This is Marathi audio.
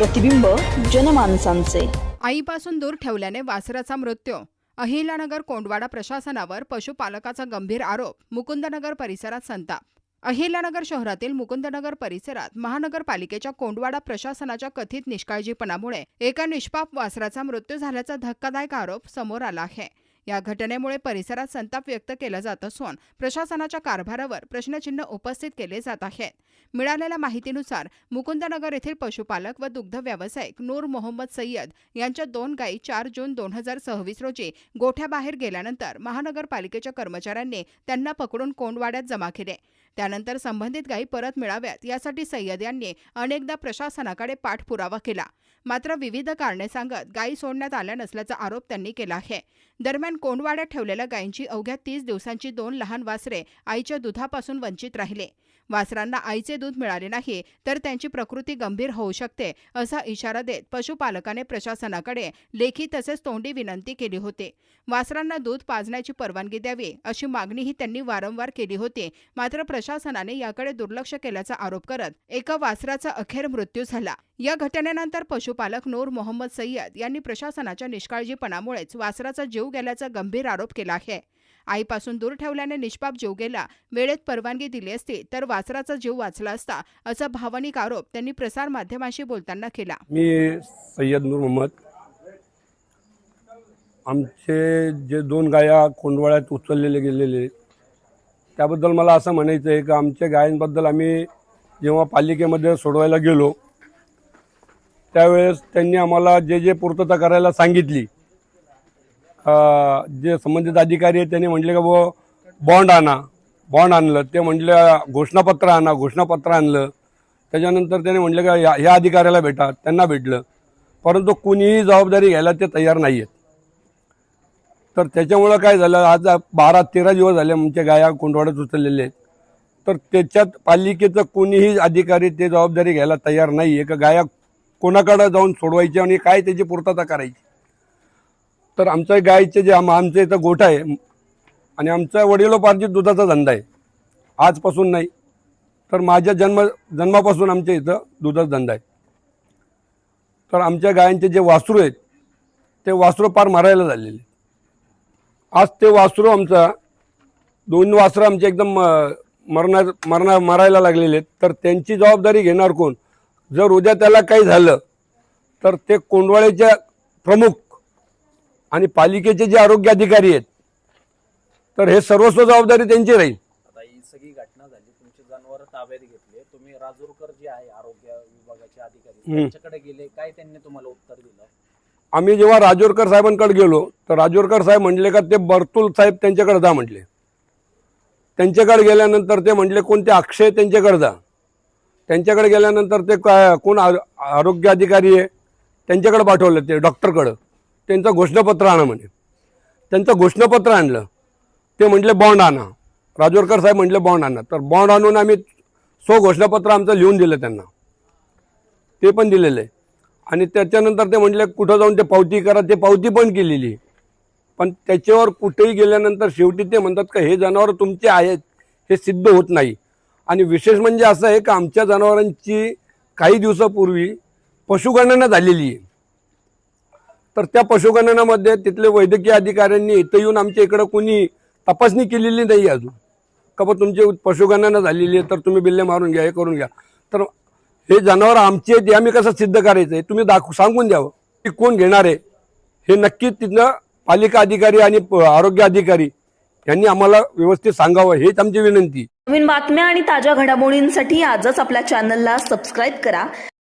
प्रतिबिंब जनमानसांचे। आईपासून दूर ठेवल्याने वासराचा मृत्यू। अहिल्यानगर कोंडवाडा प्रशासनावर पशुपालकाचा गंभीर आरोप। मुकुंदनगर परिसरात संताप। अहिल्यानगर शहरातील मुकुंदनगर परिसरात महानगरपालिकेच्या कोंडवाडा प्रशासनाच्या कथित निष्काळजीपणामुळे एका निष्पाप वासराचा मृत्यू झाल्याचा धक्कादायक आरोप समोर आला आहे। या घटनेमुळे परिसरात संताप व्यक्त केला जात असून प्रशासनाच्या कारभारावर प्रश्नचिन्ह उपस्थित केले जात आहेत। मिळालेल्या माहितीनुसार मुकुंदनगर येथील पशुपालक व दुग्ध व्यावसायिक नूर मोहम्मद सय्यद यांच्या 2 गायी 4 जून 2026 रोजी गोठ्याबाहेर गेल्यानंतर महानगरपालिकेच्या कर्मचाऱ्यांनी त्यांना पकडून कोंडवाड्यात जमा केले। त्यानंतर संबंधित गायी परत मिळाव्यात यासाठी सय्यद यांनी अनेकदा प्रशासनाकडे पाठपुरावा केला, मात्र विविध कारणे सांगत गायी सोडण्यात आल्या नसल्याचा आरोप त्यांनी केला आहे। दरम्यान कोंडवाड्यात ठेवलेल्या गायींची अवघ्या 30 दिवसांची 2 लहान वासरे आईच्या दुधापासून वंचित राहिले। वासरांना आईचे दूध मिळाले नाही तर त्यांची प्रकृती गंभीर होऊ शकते असा इशारा देत पशुपालकाने प्रशासनाकडे लेखी तसेच तोंडी विनंती केली होती। वासरांना दूध पाजण्याची परवानगी द्यावी अशी मागणीही त्यांनी वारंवार केली होती, मात्र प्रशासनाने याकडे दुर्लक्ष केल्याचा आरोप करत एका वासराचा अखेर मृत्यू झाला। या घटनेनंतर पशुपालक नूर मोहम्मद सय्यद यांनी प्रशासनाच्या निष्काळजीपणामुळेच वासराचा जीव गेल्याचा गंभीर आरोप केला आहे। आईपासून दूर ठेवल्याने निष्पाप जीव गेला, वेळेत परवानगी दिली असती तर वासराचा जीव वाचला असता असा भावनिक आरोप त्यांनी प्रसार माध्यमांशी बोलताना केला। मी सय्यद नूर मोहम्मद, आमचे जे 2 गाया कोंडवाड्यात उचललेले गेलेले त्याबद्दल मला असं म्हणायचं आहे की आमच्या गायांबद्दल आम्ही जेव्हा पालिकेमध्ये सोडवायला गेलो त्यावेळेस त्यांनी आम्हाला जे पूर्तता करायला सांगितली, जे संबंधित अधिकारी आहेत त्यांनी म्हटले का बॉन्ड आणलं, ते म्हटले घोषणापत्र आणलं, त्याच्यानंतर त्याने म्हटले का ह्या अधिकाऱ्याला भेटा, त्यांना भेटलं, परंतु कुणीही जबाबदारी घ्यायला ते तयार नाही आहेत। तर त्याच्यामुळं काय झालं, आज 12-13 दिवस झाले आमच्या गाया कोंडवाड्यात उचललेले आहेत, तर त्याच्यात पालिकेचं कोणीही अधिकारी ते जबाबदारी घ्यायला तयार नाही आहे का गाया कोणाकडे जाऊन सोडवायची आणि काय त्याची पूर्तता करायची। तर आमच्या गायीचे जे आमचं इथं गोठा आहे आणि आमचा वडिलोपार्जित दुधाचा धंदा आहे, आजपासून नाही तर माझ्या जन्मापासून आमच्या इथं दुधाचा धंदा आहे। तर आमच्या गायांचे जे वासरू आहेत ते वासरू पार मरायला झालेले। आज ते वासरू आमचा 2 वासरं आमचे एकदम मरायला लागलेले आहेत, तर त्यांची जबाबदारी घेणार कोण? जर उद्या त्याला काही झालं तर ते कोंडवाड्याच्या प्रमुख आणि पालिकेचे जे आरोग्य अधिकारी आहेत तर हे सर्वस्व जबाबदारी त्यांची राहील। आता ही सगळी घटना झाली, तुमचे जनावर ताब्यात घेतले, तुम्ही राजूरकर जे आहे आरोग्य विभागाचे अधिकारी त्यांच्याकडे गेले, काय त्यांनी तुम्हाला उत्तर दिलं? आम्ही जेव्हा राजूरकर साहेबांकडे गेलो तर राजूरकर साहेब म्हटले का ते बर्तुल साहेब त्यांच्याकडे जा म्हटले। त्यांच्याकडे गेल्यानंतर ते म्हटले कोणते अक्षय त्यांच्याकडे जा। त्यांच्याकडे गेल्यानंतर ते कोण आरोग्य अधिकारी आहे त्यांच्याकडे पाठवलं, ते डॉक्टरकडं, त्यांचं घोषणापत्र आणा म्हणे। त्यांचं घोषणापत्र आणलं, ते म्हटले बॉन्ड आणा, राजूरकर साहेब म्हटले बॉन्ड आणा। तर बॉन्ड आणून आम्ही घोषणापत्र आमचं लिहून दिलं त्यांना, ते पण दिलेलं आहे। आणि त्याच्यानंतर ते म्हटले कुठं जाऊन ते पावती करा, ते पावती पण केलेली, पण त्याच्यावर कुठेही गेल्यानंतर शेवटी ते म्हणतात का हे जनावर तुमचे आहेत हे सिद्ध होत नाही। आणि विशेष म्हणजे असं आहे की आमच्या जनावरांची काही दिवसापूर्वी पशुगणना झालेली आहे, तर त्या पशुगणनेमध्ये तिथले वैद्यकीय अधिकाऱ्यांनी इथं येऊन आमच्या इकडं कोणी तपासणी केलेली नाही अजून का बा तुमची पशुगणना झालेली आहे तर तुम्ही बिल्ले मारून घ्या, हे करून घ्या। तर हे जनावर आमचे आहेत हे आम्ही कसं सिद्ध करायचं आहे, तुम्ही सांगून द्यावं की कोण घेणार आहे हे नक्कीच। तिथनं पालिका अधिकारी आणि आरोग्य अधिकारी यांनी आम्हाला व्यवस्थित सांगावं हेच आमची विनंती। नवीन बातम्या आणि ताज्या घडामोडींसाठी आजच आपल्या चॅनलला सबस्क्राईब करा।